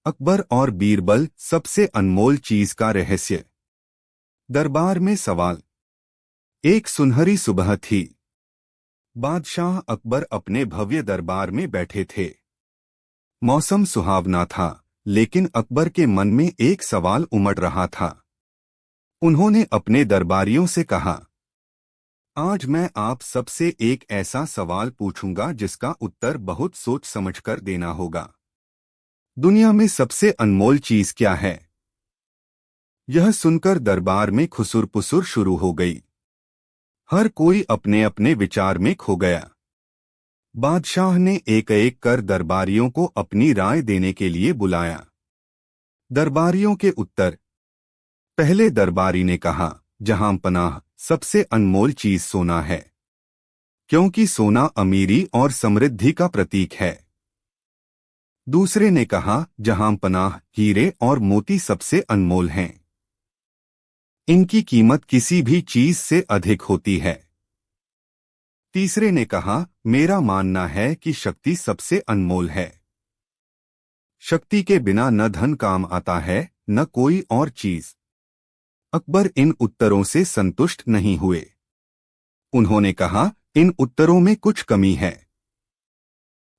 अकबर और बीरबल सबसे अनमोल चीज का रहस्य। दरबार में सवाल। एक सुनहरी सुबह थी। बादशाह अकबर अपने भव्य दरबार में बैठे थे। मौसम सुहावना था, लेकिन अकबर के मन में एक सवाल उमड़ रहा था। उन्होंने अपने दरबारियों से कहा, आज मैं आप सबसे एक ऐसा सवाल पूछूंगा जिसका उत्तर बहुत सोच समझकर देना होगा। दुनिया में सबसे अनमोल चीज क्या है? यह सुनकर दरबार में खुसुर-पुसुर शुरू हो गई। हर कोई अपने अपने विचार में खो गया। बादशाह ने एक एक कर दरबारियों को अपनी राय देने के लिए बुलाया। दरबारियों के उत्तर। पहले दरबारी ने कहा, जहां पनाह, सबसे अनमोल चीज सोना है, क्योंकि सोना अमीरी और समृद्धि का प्रतीक है। दूसरे ने कहा, जहां पनाह, हीरे और मोती सबसे अनमोल हैं। इनकी कीमत किसी भी चीज से अधिक होती है। तीसरे ने कहा, मेरा मानना है कि शक्ति सबसे अनमोल है। शक्ति के बिना न धन काम आता है, न कोई और चीज। अकबर इन उत्तरों से संतुष्ट नहीं हुए। उन्होंने कहा, इन उत्तरों में कुछ कमी है।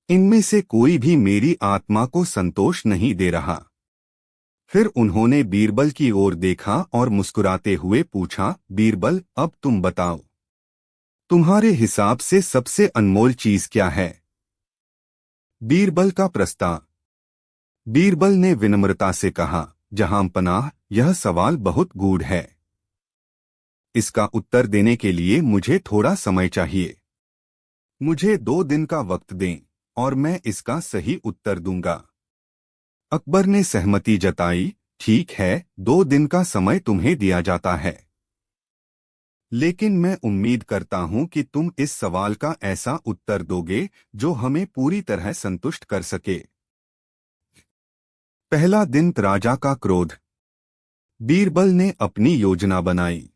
इनमें से कोई भी मेरी आत्मा को संतोष नहीं दे रहा। फिर उन्होंने बीरबल की ओर देखा और मुस्कुराते हुए पूछा, बीरबल, अब तुम बताओ, तुम्हारे हिसाब से सबसे अनमोल चीज क्या है? बीरबल का प्रस्ताव। बीरबल ने विनम्रता से कहा, जहां पनाह, यह सवाल बहुत गूढ़ है। इसका उत्तर देने के लिए मुझे थोड़ा समय चाहिए। मुझे 2 दिन का वक्त दें और मैं इसका सही उत्तर दूंगा। अकबर ने सहमति जताई। ठीक है, 2 दिन का समय तुम्हें दिया जाता है, लेकिन मैं उम्मीद करता हूं कि तुम इस सवाल का ऐसा उत्तर दोगे जो हमें पूरी तरह संतुष्ट कर सके। पहला दिन, राजा का क्रोध। बीरबल ने अपनी योजना बनाई।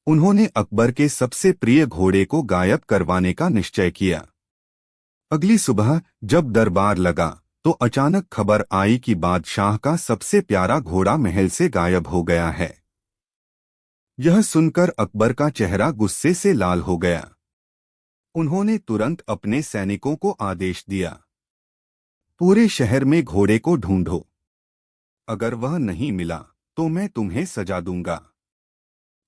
उन्होंने अकबर के सबसे प्रिय घोड़े को गायब करवाने का निश्चय किया। अगली सुबह जब दरबार लगा तो अचानक खबर आई कि बादशाह का सबसे प्यारा घोड़ा महल से गायब हो गया है। यह सुनकर अकबर का चेहरा गुस्से से लाल हो गया। उन्होंने तुरंत अपने सैनिकों को आदेश दिया, पूरे शहर में घोड़े को ढूंढो। अगर वह नहीं मिला तो मैं तुम्हें सजा दूंगा।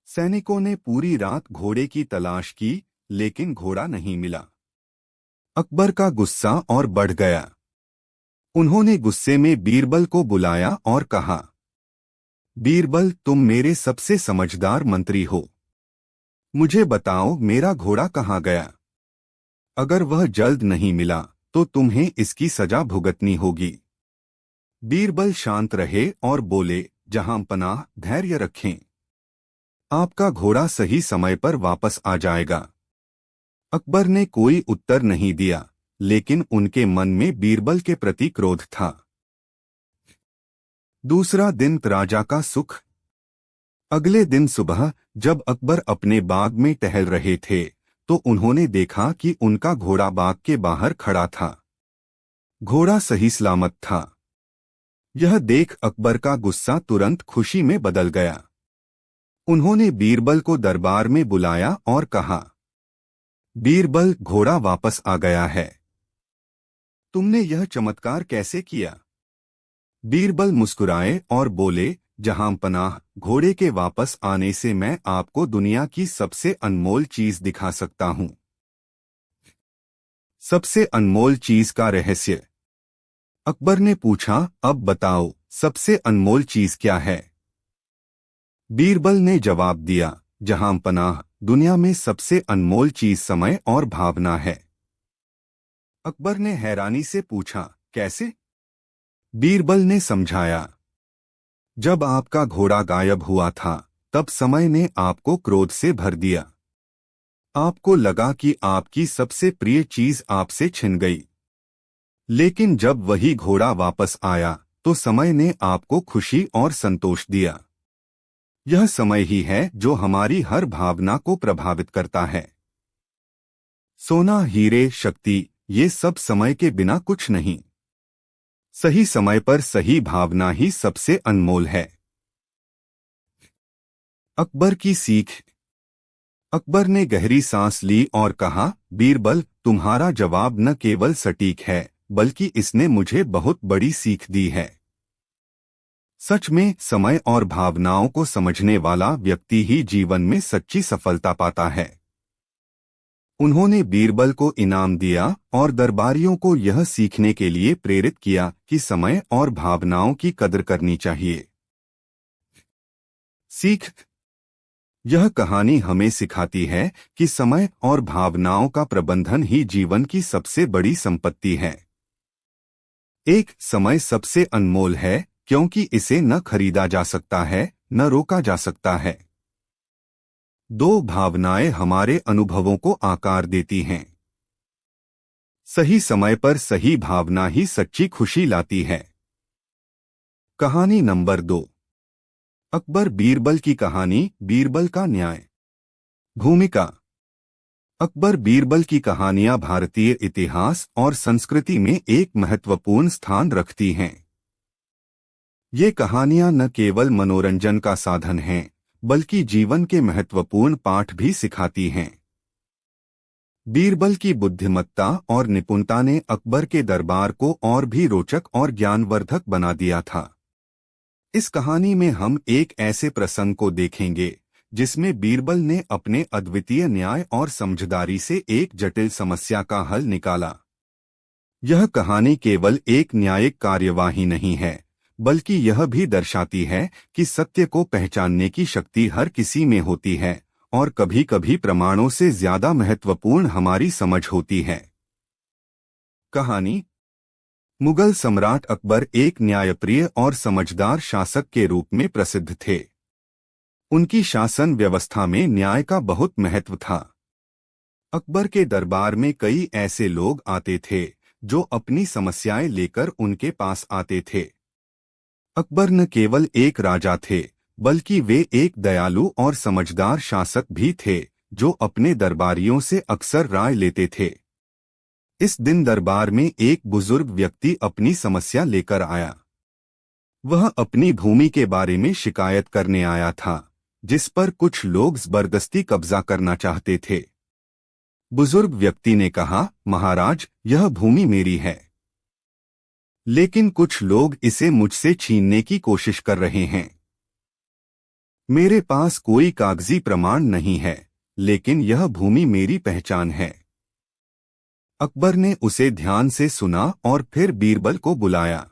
सैनिकों ने पूरी रात घोड़े की तलाश की, लेकिन घोड़ा नहीं मिला। अकबर का गुस्सा और बढ़ गया। उन्होंने गुस्से में बीरबल को बुलाया और कहा, बीरबल, तुम मेरे सबसे समझदार मंत्री हो। मुझे बताओ, मेरा घोड़ा कहाँ गया? अगर वह जल्द नहीं मिला तो तुम्हें इसकी सजा भुगतनी होगी। बीरबल शांत रहे और बोले, जहां पनाह, धैर्य रखें। आपका घोड़ा सही समय पर वापस आ जाएगा। अकबर ने कोई उत्तर नहीं दिया, लेकिन उनके मन में बीरबल के प्रति क्रोध था। दूसरा दिन, राजा का सुख। अगले दिन सुबह जब अकबर अपने बाग में टहल रहे थे तो उन्होंने देखा कि उनका घोड़ा बाग के बाहर खड़ा था। घोड़ा सही सलामत था। यह देख अकबर का गुस्सा तुरंत खुशी में बदल गया। उन्होंने बीरबल को दरबार में बुलाया और कहा, बीरबल, घोड़ा वापस आ गया है। तुमने यह चमत्कार कैसे किया? बीरबल मुस्कुराए और बोले, जहां पनाह, घोड़े के वापस आने से मैं आपको दुनिया की सबसे अनमोल चीज दिखा सकता हूं। सबसे अनमोल चीज का रहस्य। अकबर ने पूछा, अब बताओ, सबसे अनमोल चीज क्या है? बीरबल ने जवाब दिया, जहां पनाह, दुनिया में सबसे अनमोल चीज समय और भावना है। अकबर ने हैरानी से पूछा, कैसे? बीरबल ने समझाया, जब आपका घोड़ा गायब हुआ था तब समय ने आपको क्रोध से भर दिया। आपको लगा कि आपकी सबसे प्रिय चीज आपसे छिन गई। लेकिन जब वही घोड़ा वापस आया तो समय ने आपको खुशी और संतोष दिया। यह समय ही है जो हमारी हर भावना को प्रभावित करता है। सोना, हीरे, शक्ति, ये सब समय के बिना कुछ नहीं। सही समय पर सही भावना ही सबसे अनमोल है। अकबर की सीख। अकबर ने गहरी सांस ली और कहा, बीरबल, तुम्हारा जवाब न केवल सटीक है बल्कि इसने मुझे बहुत बड़ी सीख दी है। सच में समय और भावनाओं को समझने वाला व्यक्ति ही जीवन में सच्ची सफलता पाता है। उन्होंने बीरबल को इनाम दिया और दरबारियों को यह सीखने के लिए प्रेरित किया कि समय और भावनाओं की कदर करनी चाहिए। सीख। यह कहानी हमें सिखाती है कि समय और भावनाओं का प्रबंधन ही जीवन की सबसे बड़ी संपत्ति है। एक, समय सबसे अनमोल है क्योंकि इसे न खरीदा जा सकता है न रोका जा सकता है। दो, भावनाएं हमारे अनुभवों को आकार देती हैं। सही समय पर सही भावना ही सच्ची खुशी लाती है। कहानी नंबर 2, अकबर बीरबल की कहानी, बीरबल का न्याय। भूमिका। अकबर बीरबल की कहानियां भारतीय इतिहास और संस्कृति में एक महत्वपूर्ण स्थान रखती हैं। ये कहानियां न केवल मनोरंजन का साधन हैं बल्कि जीवन के महत्वपूर्ण पाठ भी सिखाती हैं। बीरबल की बुद्धिमत्ता और निपुणता ने अकबर के दरबार को और भी रोचक और ज्ञानवर्धक बना दिया था। इस कहानी में हम एक ऐसे प्रसंग को देखेंगे जिसमें बीरबल ने अपने अद्वितीय न्याय और समझदारी से एक जटिल समस्या का हल निकाला। यह कहानी केवल एक न्यायिक कार्यवाही नहीं है बल्कि यह भी दर्शाती है कि सत्य को पहचानने की शक्ति हर किसी में होती है और कभी-कभी प्रमाणों से ज्यादा महत्वपूर्ण हमारी समझ होती है। कहानी। मुगल सम्राट अकबर एक न्यायप्रिय और समझदार शासक के रूप में प्रसिद्ध थे। उनकी शासन व्यवस्था में न्याय का बहुत महत्व था। अकबर के दरबार में कई ऐसे लोग आते थे जो अपनी समस्याएं लेकर उनके पास आते थे। अकबर न केवल एक राजा थे बल्कि वे एक दयालु और समझदार शासक भी थे जो अपने दरबारियों से अक्सर राय लेते थे। इस दिन दरबार में एक बुजुर्ग व्यक्ति अपनी समस्या लेकर आया। वह अपनी भूमि के बारे में शिकायत करने आया था जिस पर कुछ लोग जबरदस्ती कब्जा करना चाहते थे। बुजुर्ग व्यक्ति ने कहा, महाराज, यह भूमि मेरी है लेकिन कुछ लोग इसे मुझसे छीनने की कोशिश कर रहे हैं। मेरे पास कोई कागजी प्रमाण नहीं है लेकिन यह भूमि मेरी पहचान है। अकबर ने उसे ध्यान से सुना और फिर बीरबल को बुलाया।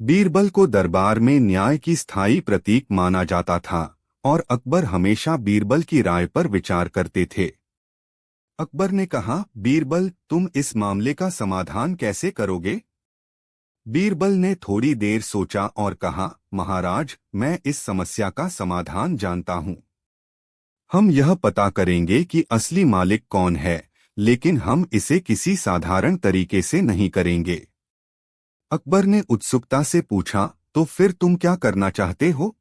बीरबल को दरबार में न्याय की स्थायी प्रतीक माना जाता था और अकबर हमेशा बीरबल की राय पर विचार करते थे। अकबर ने कहा, बीरबल, तुम इस मामले का समाधान कैसे करोगे? बीरबल ने थोड़ी देर सोचा और कहा, महाराज, मैं इस समस्या का समाधान जानता हूँ। हम यह पता करेंगे कि असली मालिक कौन है, लेकिन हम इसे किसी साधारण तरीके से नहीं करेंगे। अकबर ने उत्सुकता से पूछा, तो फिर तुम क्या करना चाहते हो?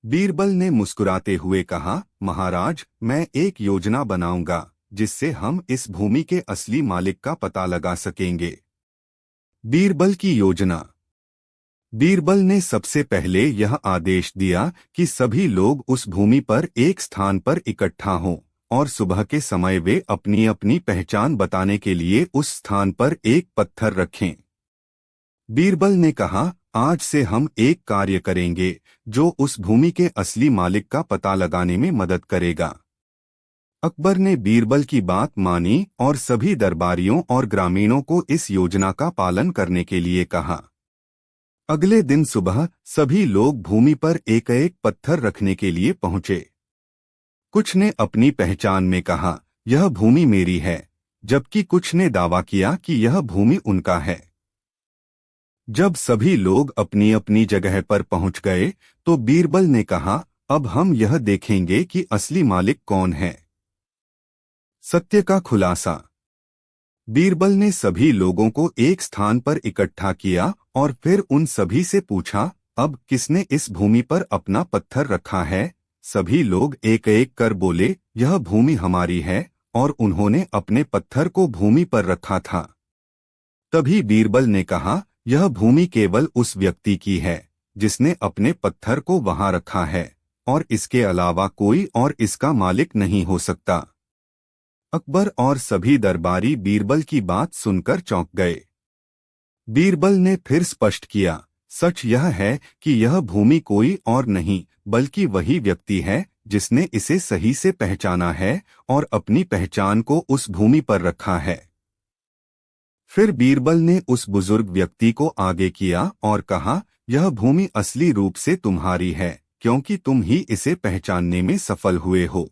बीरबल ने मुस्कुराते हुए कहा, महाराज, मैं एक योजना बनाऊंगा जिससे हम इस भूमि के असली मालिक का पता लगा सकेंगे। बीरबल की योजना। बीरबल ने सबसे पहले यह आदेश दिया कि सभी लोग उस भूमि पर एक स्थान पर इकट्ठा हों और सुबह के समय वे अपनी अपनी पहचान बताने के लिए उस स्थान पर एक पत्थर रखें। बीरबल ने कहा, आज से हम एक कार्य करेंगे जो उस भूमि के असली मालिक का पता लगाने में मदद करेगा। अकबर ने बीरबल की बात मानी और सभी दरबारियों और ग्रामीणों को इस योजना का पालन करने के लिए कहा। अगले दिन सुबह सभी लोग भूमि पर एक एक पत्थर रखने के लिए पहुंचे। कुछ ने अपनी पहचान में कहा, यह भूमि मेरी है, जबकि कुछ ने दावा किया कि यह भूमि उनका है। जब सभी लोग अपनी अपनी जगह पर पहुंच गए तो बीरबल ने कहा, अब हम यह देखेंगे कि असली मालिक कौन है। सत्य का खुलासा। बीरबल ने सभी लोगों को एक स्थान पर इकट्ठा किया और फिर उन सभी से पूछा, अब किसने इस भूमि पर अपना पत्थर रखा है? सभी लोग एक एक कर बोले, यह भूमि हमारी है, और उन्होंने अपने पत्थर को भूमि पर रखा था। तभी बीरबल ने कहा, यह भूमि केवल उस व्यक्ति की है जिसने अपने पत्थर को वहां रखा है, और इसके अलावा कोई और इसका मालिक नहीं हो सकता। अकबर और सभी दरबारी बीरबल की बात सुनकर चौंक गए। बीरबल ने फिर स्पष्ट किया, सच यह है कि यह भूमि कोई और नहीं बल्कि वही व्यक्ति है जिसने इसे सही से पहचाना है और अपनी पहचान को उस भूमि पर रखा है। फिर बीरबल ने उस बुजुर्ग व्यक्ति को आगे किया और कहा, यह भूमि असली रूप से तुम्हारी है क्योंकि तुम ही इसे पहचानने में सफल हुए हो।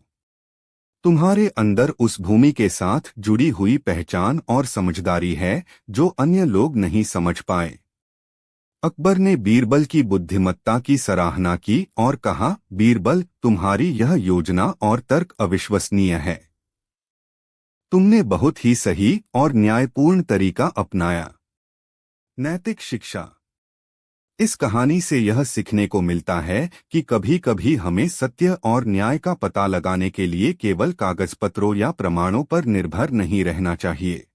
तुम्हारे अंदर उस भूमि के साथ जुड़ी हुई पहचान और समझदारी है जो अन्य लोग नहीं समझ पाए। अकबर ने बीरबल की बुद्धिमत्ता की सराहना की और कहा, बीरबल, तुम्हारी यह योजना और तर्क अविश्वसनीय है। तुमने बहुत ही सही और न्यायपूर्ण तरीका अपनाया। नैतिक शिक्षा। इस कहानी से यह सीखने को मिलता है कि कभी कभी हमें सत्य और न्याय का पता लगाने के लिए केवल कागज पत्रों या प्रमाणों पर निर्भर नहीं रहना चाहिए।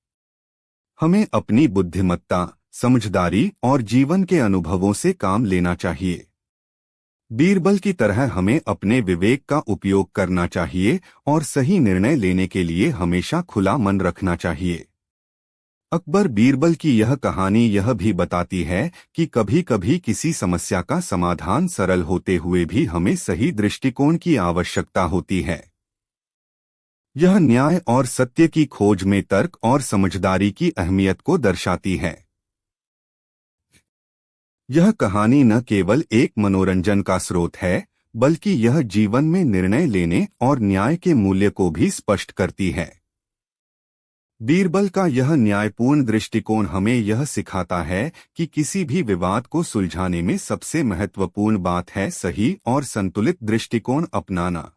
हमें अपनी बुद्धिमत्ता, समझदारी और जीवन के अनुभवों से काम लेना चाहिए। बीरबल की तरह हमें अपने विवेक का उपयोग करना चाहिए और सही निर्णय लेने के लिए हमेशा खुला मन रखना चाहिए। अकबर बीरबल की यह कहानी यह भी बताती है कि कभी कभी किसी समस्या का समाधान सरल होते हुए भी हमें सही दृष्टिकोण की आवश्यकता होती है। यह न्याय और सत्य की खोज में तर्क और समझदारी की अहमियत को दर्शाती है। यह कहानी न केवल एक मनोरंजन का स्रोत है, बल्कि यह जीवन में निर्णय लेने और न्याय के मूल्य को भी स्पष्ट करती है। बीरबल का यह न्यायपूर्ण दृष्टिकोण हमें यह सिखाता है कि किसी भी विवाद को सुलझाने में सबसे महत्वपूर्ण बात है सही और संतुलित दृष्टिकोण अपनाना।